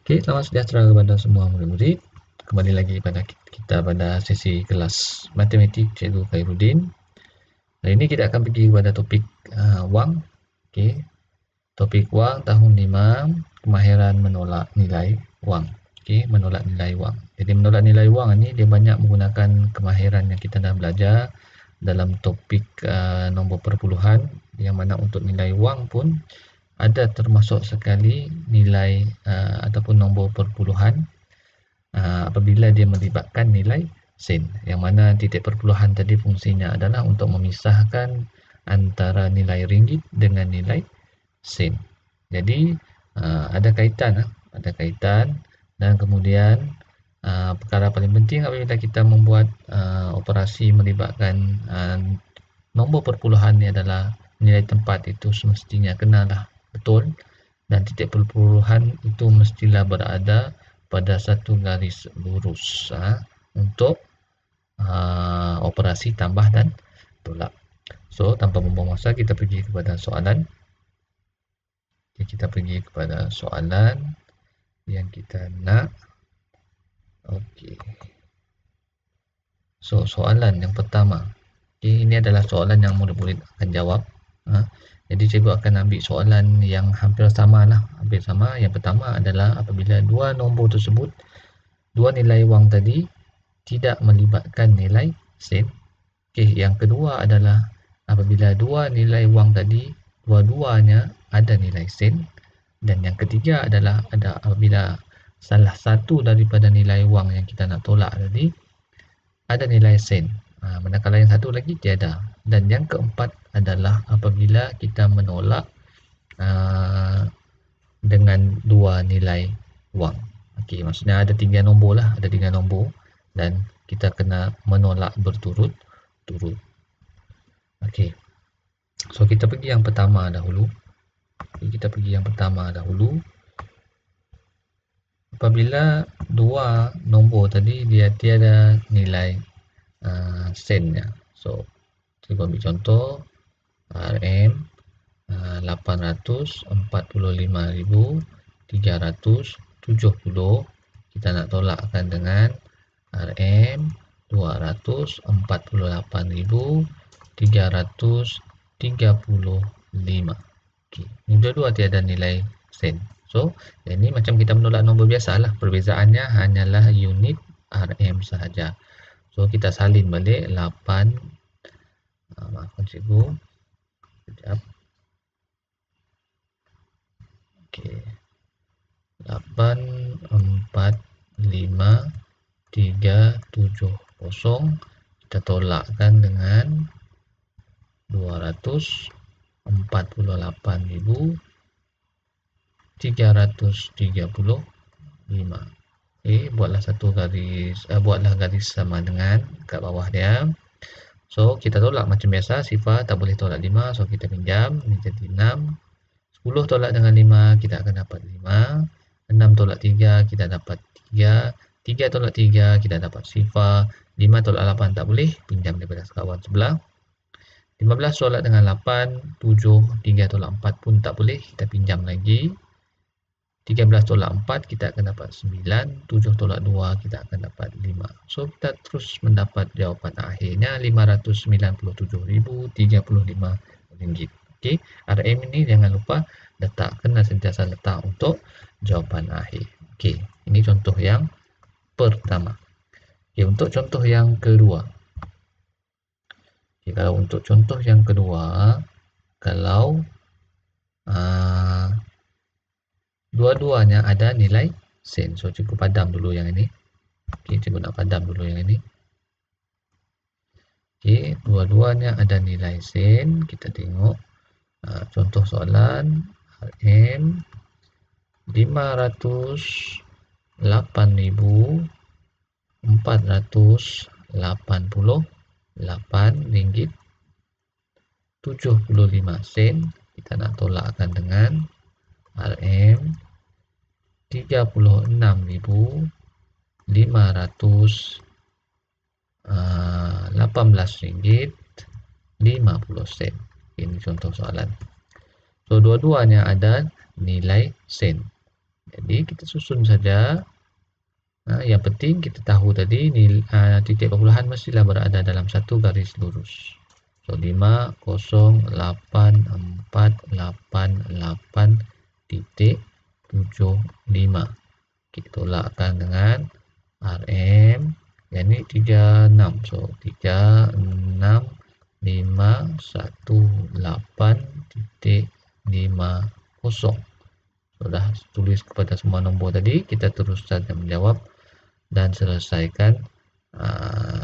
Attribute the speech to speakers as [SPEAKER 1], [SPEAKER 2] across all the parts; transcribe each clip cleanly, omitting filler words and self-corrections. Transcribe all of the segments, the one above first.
[SPEAKER 1] Okey, selamat sejahtera kepada semua murid-murid. Kembali lagi pada kita pada sesi kelas matematik Cikgu Khairuddin. Hari ini kita akan pergi kepada topik wang. Okey. Topik wang tahun 5, kemahiran menolak nilai wang. Okey, menolak nilai wang. Jadi menolak nilai wang ini dia banyak menggunakan kemahiran yang kita dah belajar dalam topik nombor perpuluhan, yang mana untuk nilai wang pun ada termasuk sekali nilai ataupun nombor perpuluhan apabila dia melibatkan nilai sen, yang mana titik perpuluhan tadi fungsinya adalah untuk memisahkan antara nilai ringgit dengan nilai sen. Jadi ada kaitan, dan kemudian perkara paling penting apabila kita membuat operasi melibatkan nombor perpuluhan ni adalah nilai tempat itu semestinya kenalah betul, dan titik perpuluhan itu mestilah berada pada satu garis lurus untuk operasi tambah dan tolak. So, tanpa membuang masa, kita pergi kepada soalan. Kita pergi kepada soalan yang kita nak. Okey. So, soalan yang pertama. Okay, ini adalah soalan yang murid-murid akan jawab. Jadi cikgu akan ambil soalan yang hampir sama lah. Hampir sama. Yang pertama adalah apabila dua nombor tersebut, dua nilai wang tadi tidak melibatkan nilai sen. Okey, yang kedua adalah apabila dua nilai wang tadi dua-duanya ada nilai sen, dan yang ketiga adalah apabila salah satu daripada nilai wang yang kita nak tolak tadi ada nilai sen, manakala yang satu lagi tiada. Dan yang keempat adalah apabila kita menolak dengan dua nilai wang. Okey, maksudnya ada 3 nombor lah, ada 3 nombor dan kita kena menolak berturut-turut. Okey. So kita pergi yang pertama dahulu. Apabila dua nombor tadi dia tiada nilai sennya. So kita ambil contoh RM 845,370, kita nak tolakkan dengan RM 248,335. Okey, ini dua-dua tiada nilai sen. So, ini macam kita menolak nombor biasalah, perbezaannya hanyalah unit RM sahaja. So, kita salin balik 8, maafkan cikgu. Sekejap. Okey. 845,370 kita tolakkan dengan 248,335. Okey, buatlah garis sama dengan kat bawah dia. So, kita tolak macam biasa, sifar tak boleh tolak 5, so kita pinjam, ini jadi 6. 10 tolak dengan 5, kita akan dapat 5. 6 tolak 3, kita dapat 3. 3 tolak 3, kita dapat sifar. 5 tolak 8 tak boleh, pinjam daripada kawan sebelah. 15 tolak dengan 8, 7. 3 tolak 4 pun tak boleh, kita pinjam lagi. 13 tolak 4, kita akan dapat 9. 7 tolak 2, kita akan dapat 5. So, kita terus mendapat jawapan akhirnya RM597,035. Okey, RM ini jangan lupa kena sentiasa letak untuk jawapan akhir. Okey, ini contoh yang pertama. Okey, untuk contoh yang kedua. Okey, kalau untuk contoh yang kedua, kalau dua-duanya ada nilai sen. So, cikgu padam dulu yang ini. Okey, cikgu nak padam dulu yang ini. Okey, dua-duanya ada nilai sen. Kita tengok contoh soalan. RM 508,488 ringgit 75 sen. Kita nak tolakkan dengan RM 36,518 ringgit 50 sen. Ini contoh soalan. So, dua-duanya ada nilai sen. Jadi kita susun saja. Yang penting kita tahu tadi titik perpuluhan mestilah berada dalam satu garis lurus. So 5,04888.75. Kita tolakkan dengan RM yang ini 36. So 365118.50. Sudah tulis kepada semua nombor tadi, kita terus saja menjawab dan selesaikan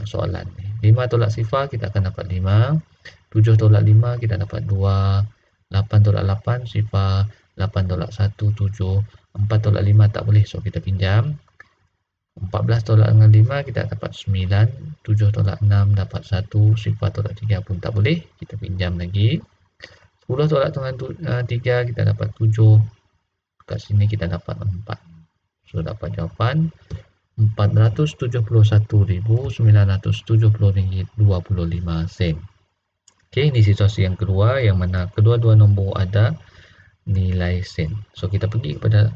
[SPEAKER 1] soalan ni. 5 tolak sifar kita akan dapat 5, 7 tolak 5 kita dapat 2, 8 tolak 8 sifar, 8 tolak 1 7, 4 tolak 5 tak boleh, so kita pinjam. 14 tolak dengan 5 kita dapat 9, 7 tolak 6 dapat 1, sifar tolak 3 pun tak boleh, kita pinjam lagi. 10 tolak dengan 3 kita dapat 7, kat sini kita dapat 4. So dapat jawapan RM471,970.25. Okey, ini situasi yang kedua yang mana kedua-dua nombor ada nilai sen. So kita pergi kepada,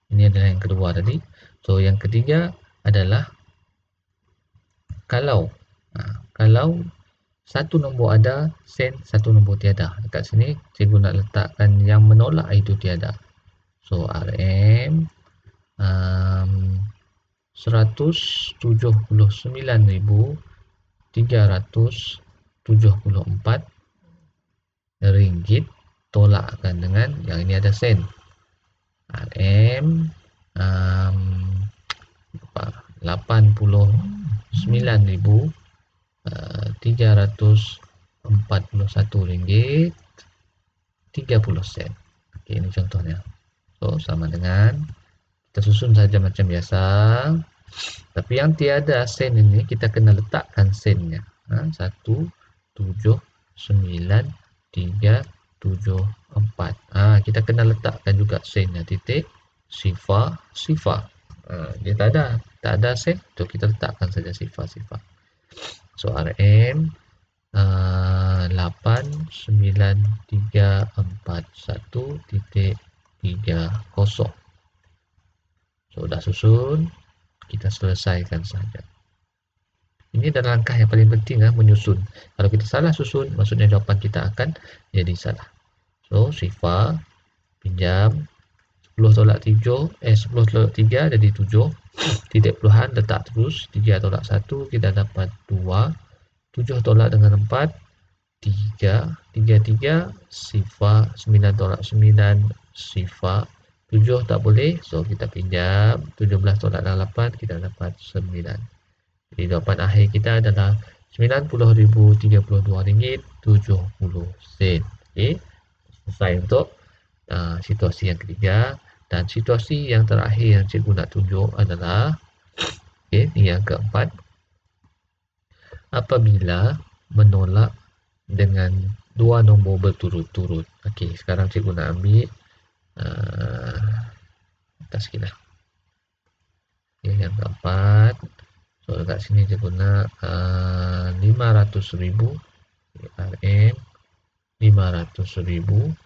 [SPEAKER 1] ini adalah yang kedua tadi. So yang ketiga adalah kalau satu nombor ada sen, satu nombor tiada. Dekat sini cikgu nak letakkan yang menolak itu tiada. So RM 179.374 ringgit tolakkan dengan yang ini ada sen. RM 89.341 ringgit 30 sen. Okey, ini contohnya. So sama dengan kita susun saja macam biasa, tapi yang tiada sen ini kita kena letakkan sennya. 1 7 9 3 7 4. Kita kena letakkan juga sennya, titik sifar. Dia tak ada sen, tu kita letakkan saja sifar. So RM 89341.30. So dah susun, kita selesaikan saja. Ini adalah langkah yang paling penting menyusun. Kalau kita salah susun, maksudnya jawapan kita akan jadi salah. So sifar pinjam 10 tolak 3 jadi 7. Titik puluhan letak terus, 3 tolak 1 kita dapat 2. 7 tolak dengan 4 3. 3 sifar, 9 tolak 9 sifar. 7 tak boleh, so kita pinjam. 17 tolak 8 kita dapat 9. Jadi jawapan akhir kita adalah RM90,032.70. Okey, selesai untuk situasi yang ketiga. Dan situasi yang terakhir yang cikgu nak tunjuk adalah yang keempat, apabila menolak dengan dua nombor berturut-turut. Okey, sekarang cikgu nak ambil atas sikit lah. Yang keempat, so dekat sini cikgu nak 500,000 RM 500,000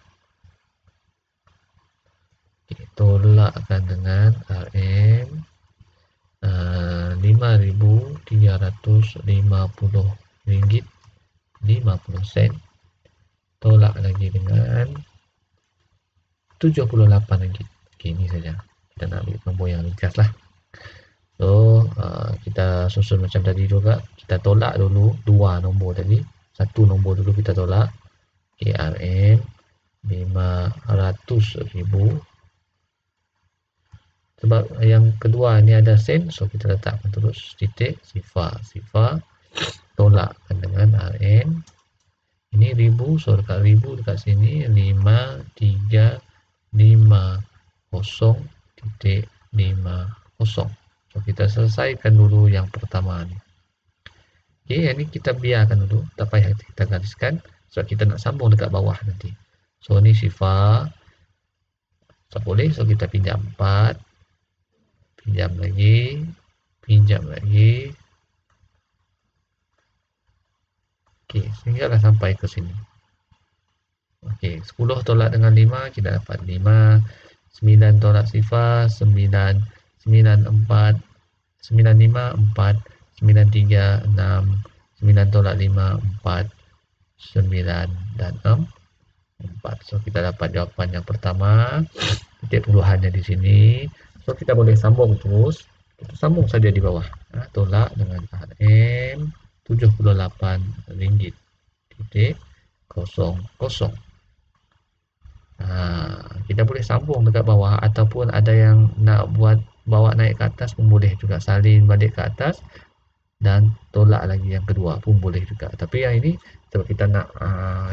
[SPEAKER 1] tolakkan dengan RM 5,350 ringgit 50 sen. Tolak lagi dengan 78 ringgit. Okey, ini saja. Kita nak ambil nombor yang ringkas lah. So kita susun macam tadi juga. Kita tolak dulu dua nombor tadi. Satu nombor dulu kita tolak. RM 500,000. Sebab yang kedua ni ada sen, so kita letakkan terus titik sifar. Tolakkan dengan RM. Ini ribu, so dekat ribu dekat sini 5350.50. So kita selesaikan dulu yang pertama ni. Okey, yang ni kita biarkan dulu, tak payah kita gariskan sebab kita nak sambung dekat bawah nanti. So ni sifar. Tak boleh, so kita pinjam 4. Pinjam lagi. Okey, sehinggalah sampai ke sini. Okey, 10 tolak dengan 5 kita dapat 5. 9 tolak sifar 9, 94, 95, 4, 93, 6, 9 tolak 5, 4, 9 dan 6, 4. So kita dapat jawapan yang pertama. Titik puluhannya di sini. So kita boleh sambung terus. Kita sambung saja di bawah. Tolak dengan RM RM78 titik 00. Kita boleh sambung dekat bawah ataupun ada yang nak buat bawa naik ke atas pun boleh juga, salin balik ke atas dan tolak lagi yang kedua pun boleh juga. Tapi yang ini sebab kita nak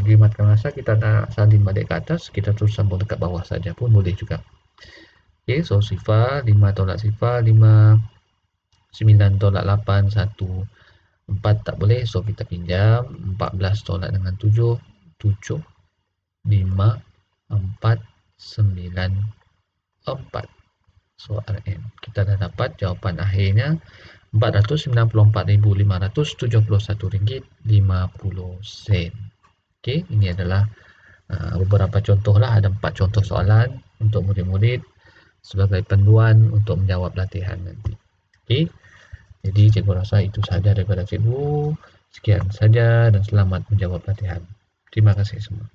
[SPEAKER 1] jimatkan masa, kita nak salin balik ke atas, kita terus sambung dekat bawah saja pun boleh juga. Okay, so sifar 5 tolak sifar 5, 9 tolak 8 1, 4 tak boleh, so kita pinjam 14 tolak dengan 7, 7, 5, 4, 9, 4. So RM kita dah dapat jawapan akhirnya RM496,571.50. Okey, ini adalah beberapa contoh lah, ada 4 contoh soalan untuk murid-murid sebagai panduan untuk menjawab latihan nanti. Okey, jadi cikgu rasa itu sahaja daripada cikgu. Sekian saja dan selamat menjawab latihan. Terima kasih semua.